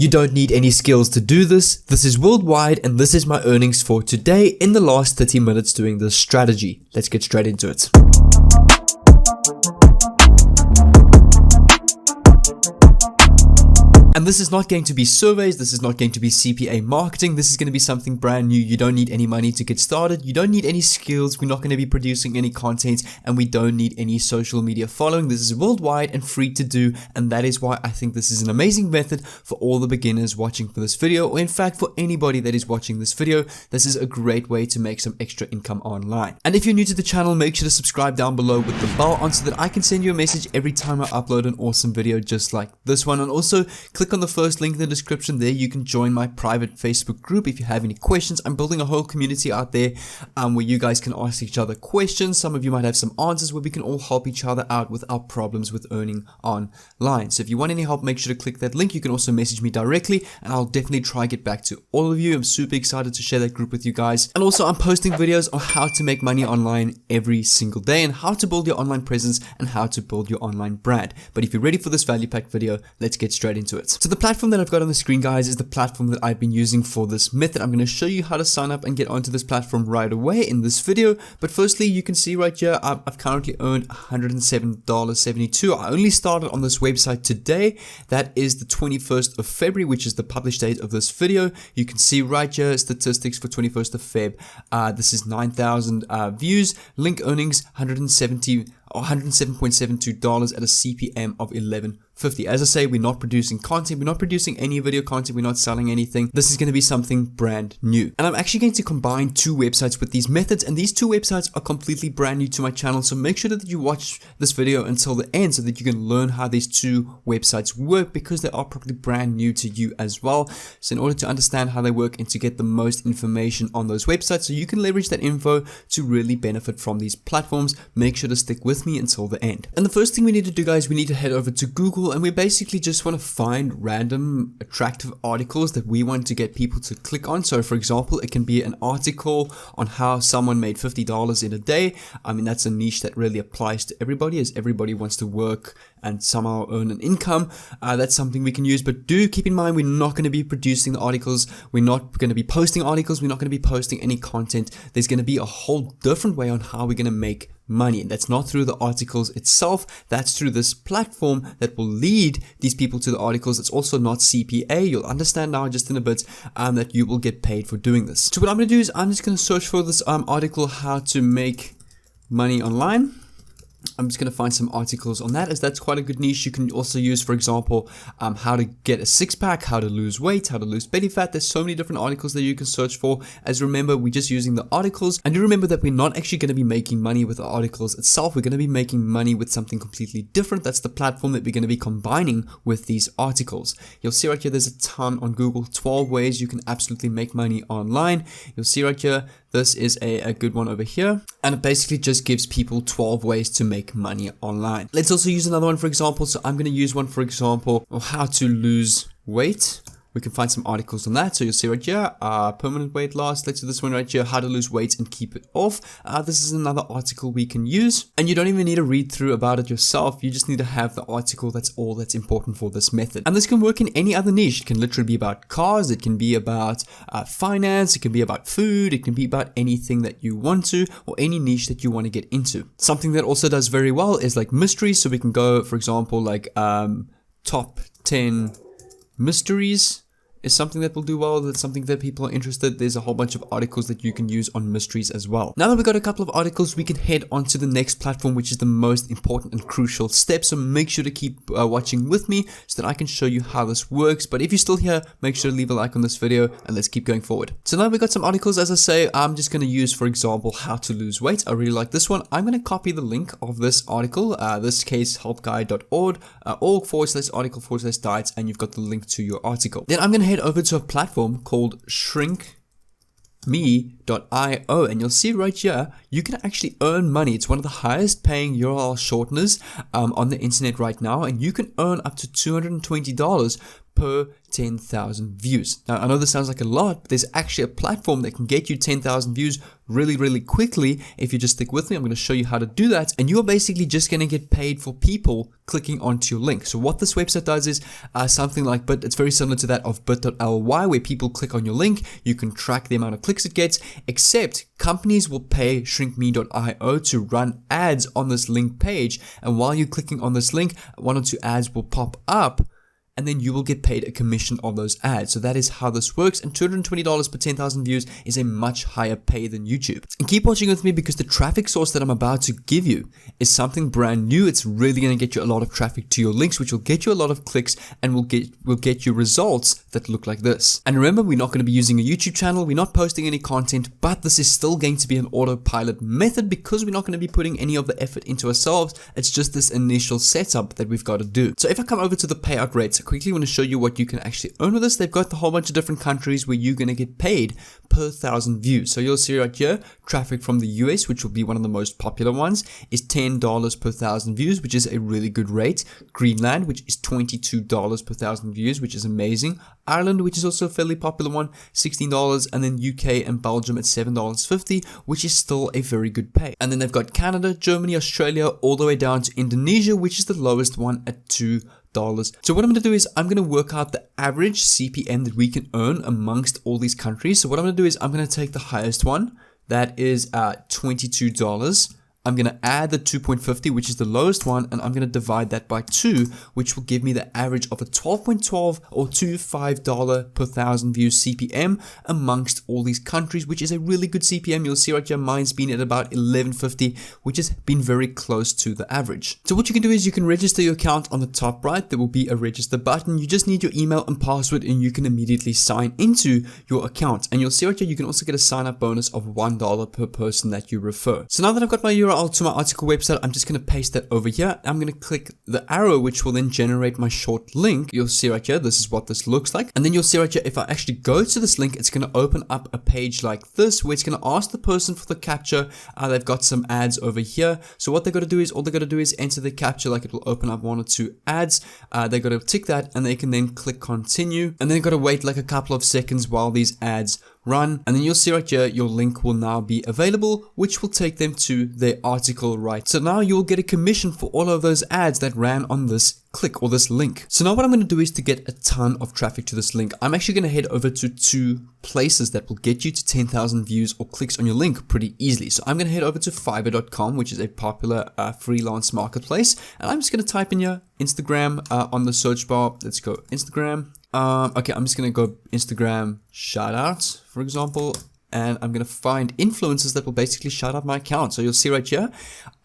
You don't need any skills to do this. This is worldwide, and this is my earnings for today in the last 30 minutes doing this strategy. Let's get straight into it. And this is not going to be surveys, this is not going to be CPA marketing, this is going to be something brand new. You don't need any money to get started, you don't need any skills, we're not going to be producing any content, and we don't need any social media following. This is worldwide and free to do, and that is why I think this is an amazing method for all the beginners watching for this video, or in fact for anybody that is watching this video. This is a great way to make some extra income online. And if you're new to the channel, make sure to subscribe down below with the bell on so that I can send you a message every time I upload an awesome video just like this one. And also click on the first link in the description. There you can join my private Facebook group if you have any questions. I'm building a whole community out there where you guys can ask each other questions. Some of you might have some answers where we can all help each other out with our problems with earning online. So if you want any help, make sure to click that link. You can also message me directly and I'll definitely try and get back to all of you. I'm super excited to share that group with you guys. And also I'm posting videos on how to make money online every single day and how to build your online presence and how to build your online brand. But if you're ready for this value pack video, let's get straight into it. So the platform that I've got on the screen, guys, is the platform that I've been using for this method. I'm going to show you how to sign up and get onto this platform right away in this video. But firstly, you can see right here, I've currently earned $107.72. I only started on this website today. That is the 21st of February, which is the published date of this video. You can see right here, statistics for 21st of Feb. This is 9,000 views. Link earnings, $107.72 at a CPM of 11.50. As I say, we're not producing content, we're not producing any video content, we're not selling anything. This is going to be something brand new. And I'm actually going to combine two websites with these methods, and these two websites are completely brand new to my channel. So make sure that you watch this video until the end so that you can learn how these two websites work, because they are probably brand new to you as well. So in order to understand how they work and to get the most information on those websites so you can leverage that info to really benefit from these platforms, make sure to stick with me until the end. And the first thing we need to do, guys, we need to head over to Google, and we basically just want to find random attractive articles that we want to get people to click on. So for example, it can be an article on how someone made $50 in a day. I mean, that's a niche that really applies to everybody, as everybody wants to work and somehow earn an income. That's something we can use, but do keep in mind, we're not going to be producing the articles. We're not going to be posting articles. We're not going to be posting any content. There's going to be a whole different way on how we're going to make money. And that's not through the articles itself. That's through this platform that will lead these people to the articles. It's also not CPA. You'll understand now just in a bit that you will get paid for doing this. So what I'm going to do is I'm just going to search for this article, how to make money online. I'm just going to find some articles on that, as that's quite a good niche. You can also use, for example, how to get a six-pack, how to lose weight, how to lose belly fat. There's so many different articles that you can search for. As remember, we're just using the articles. And do remember that we're not actually going to be making money with the articles itself. We're going to be making money with something completely different. That's the platform that we're going to be combining with these articles. You'll see right here, there's a ton on Google, 12 ways you can absolutely make money online. You'll see right here, this is a good one over here. And it basically just gives people 12 ways to make money online. Let's also use another one, for example. So I'm going to use one, for example, how to lose weight. We can find some articles on that. So you'll see right here, permanent weight loss. Let's do this one right here, how to lose weight and keep it off. This is another article we can use. And you don't even need to read through about it yourself. You just need to have the article. That's all that's important for this method. And this can work in any other niche. It can literally be about cars. It can be about finance. It can be about food. It can be about anything that you want to, or any niche that you want to get into. Something that also does very well is like mysteries. So we can go, for example, like top 10 mysteries is something that will do well. That's something that people are interested. There's a whole bunch of articles that you can use on mysteries as well. Now that we've got a couple of articles, we can head on to the next platform, which is the most important and crucial step. So make sure to keep watching with me so that I can show you how this works. But if you're still here, make sure to leave a like on this video and let's keep going forward. So now we've got some articles. As I say, I'm just going to use, for example, how to lose weight. I really like this one. I'm going to copy the link of this article, this case helpguide.org, org/article/diets, and you've got the link to your article. Then I'm going to head over to a platform called shrinkme.io, and you'll see right here you can actually earn money. It's one of the highest paying URL shorteners on the internet right now, and you can earn up to $220 per 10,000 views. Now, I know this sounds like a lot, but there's actually a platform that can get you 10,000 views really quickly. If you just stick with me, I'm going to show you how to do that, and you're basically just going to get paid for people clicking onto your link. So what this website does is something like it's very similar to that of bit.ly, where people click on your link, you can track the amount of clicks it gets, except companies will pay shrinkme.io to run ads on this link page, and while you're clicking on this link, 1 or 2 ads will pop up, and then you will get paid a commission on those ads. So that is how this works, and $220 per 10,000 views is a much higher pay than YouTube. And keep watching with me, because the traffic source that I'm about to give you is something brand new. It's really going to get you a lot of traffic to your links, which will get you a lot of clicks and will get you results that look like this. And remember, we're not going to be using a YouTube channel, we're not posting any content, but this is still going to be an autopilot method, because we're not going to be putting any of the effort into ourselves. It's just this initial setup that we've got to do. So if I come over to the payout rates, I quickly want to show you what you can actually earn with this. They've got a whole bunch of different countries where you're going to get paid per 1,000 views. So you'll see right here, traffic from the US, which will be one of the most popular ones, is $10 per 1,000 views, which is a really good rate. Greenland, which is $22 per 1,000 views, which is amazing. Ireland, which is also a fairly popular one, $16, and then UK and Belgium at $7.50, which is still a very good pay. And then they've got Canada, Germany, Australia, all the way down to Indonesia, which is the lowest one at $2. So what I'm going to do is I'm going to work out the average CPM that we can earn amongst all these countries. So what I'm going to do is I'm going to take the highest one, that is $22. I'm going to add the 2.50, which is the lowest one, and I'm going to divide that by 2, which will give me the average of a $12.12 or $25 per 1,000 views CPM amongst all these countries, which is a really good CPM. You'll see right here, mine's been at about $11.50, which has been very close to the average. So what you can do is you can register your account on the top right. There will be a register button. You just need your email and password, and you can immediately sign into your account. And you'll see right here, you can also get a sign-up bonus of $1 per person that you refer. So now that I've got my URL to my article website, I'm just going to paste that over here. I'm going to click the arrow, which will then generate my short link. You'll see right here, this is what this looks like. And then you'll see right here, if I actually go to this link, it's going to open up a page like this, where it's going to ask the person for the captcha. They've got some ads over here. So what they're going to do is, all they're going to do is enter the captcha, like it will open up 1 or 2 ads. They're going to tick that, and they can then click continue. And then you've got to wait like a couple of seconds while these ads run, and then you'll see right here, your link will now be available, which will take them to their article right. So now you'll get a commission for all of those ads that ran on this click or this link. So now what I'm going to do is, to get a ton of traffic to this link, I'm actually going to head over to 2 places that will get you to 10,000 views or clicks on your link pretty easily. So I'm going to head over to Fiverr.com, which is a popular freelance marketplace, and I'm just going to type in here Instagram on the search bar. Let's go Instagram. Okay, I'm just going to go Instagram shoutouts, for example, and I'm going to find influencers that will basically shout out my account. So you'll see right here,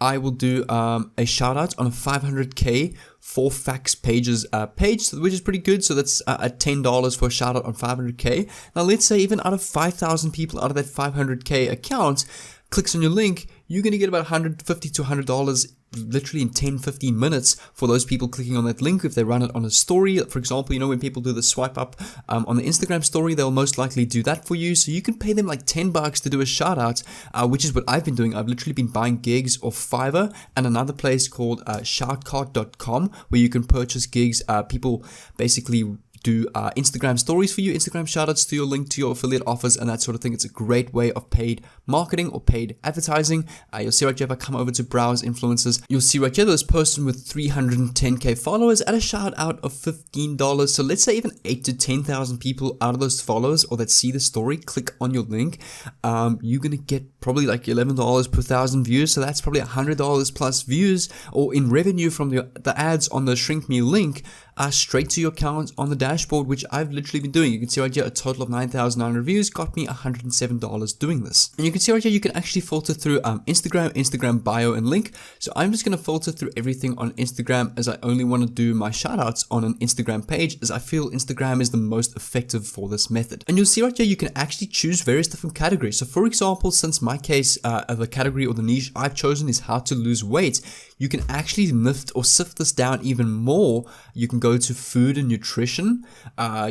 I will do a shout out on a 500K 4 facts pages page, which is pretty good. So that's at $10 for a shout out on 500K. Now let's say even out of 5,000 people out of that 500K account clicks on your link, you're going to get about $150 to $100 literally in 10-15 minutes for those people clicking on that link. If they run it on a story, for example, you know, when people do the swipe up on the Instagram story, they'll most likely do that for you. So you can pay them like $10 to do a shout out, which is what I've been doing. I've literally been buying gigs off Fiverr and another place called shoutcart.com, where you can purchase gigs. People basically do Instagram stories for you, Instagram shoutouts to your link to your affiliate offers and that sort of thing. It's a great way of paid marketing or paid advertising. You'll see right here, if I come over to browse influencers, you'll see right here, this person with 310K followers at a shout out of $15. So let's say even 8 to 10,000 people out of those followers or that see the story click on your link. You're going to get probably like $11 per 1,000 views. So that's probably $100 plus views or in revenue from the ads on the Shrink Me link straight to your account on the dashboard, which I've literally been doing. You can see right here, a total of 9,900 views got me $107 doing this. And you can see right here, you can actually filter through Instagram bio and link. So I'm just going to filter through everything on Instagram, as I only want to do my shoutouts on an Instagram page, as I feel Instagram is the most effective for this method. And you'll see right here, you can actually choose various different categories. So for example, since my case, the category or the niche I've chosen is how to lose weight, you can actually lift or sift this down even more. You can go go to food and nutrition.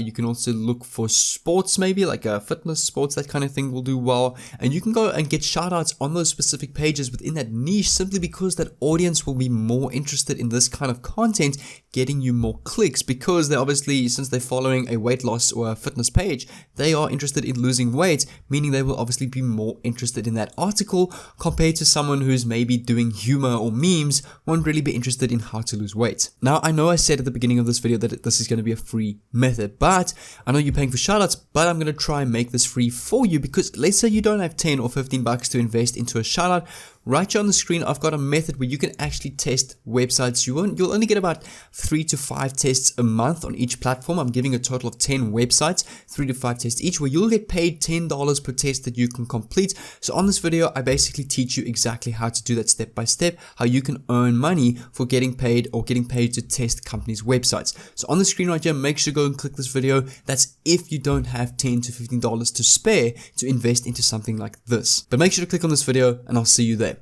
You can also look for sports, maybe like fitness, sports, that kind of thing will do well. And you can go and get shout outs on those specific pages within that niche, simply because that audience will be more interested in this kind of content, getting you more clicks, because they obviously, since they're following a weight loss or a fitness page, they are interested in losing weight, meaning they will obviously be more interested in that article compared to someone who's maybe doing humor or memes, won't really be interested in how to lose weight. Now, I know I said at the beginning of this video that this is going to be a free method, but I know you're paying for shoutouts, but I'm going to try and make this free for you, because let's say you don't have 10 or 15 bucks to invest into a shoutout. Right here on the screen, I've got a method where you can actually test websites. You'll only get about 3 to 5 tests a month on each platform. I'm giving a total of 10 websites, 3 to 5 tests each, where you'll get paid $10 per test that you can complete. So on this video, I basically teach you exactly how to do that step by step, how you can earn money for getting paid to test companies' websites. So on the screen right here, make sure to go and click this video. That's if you don't have $10 to $15 to spare to invest into something like this. But make sure to click on this video, and I'll see you there.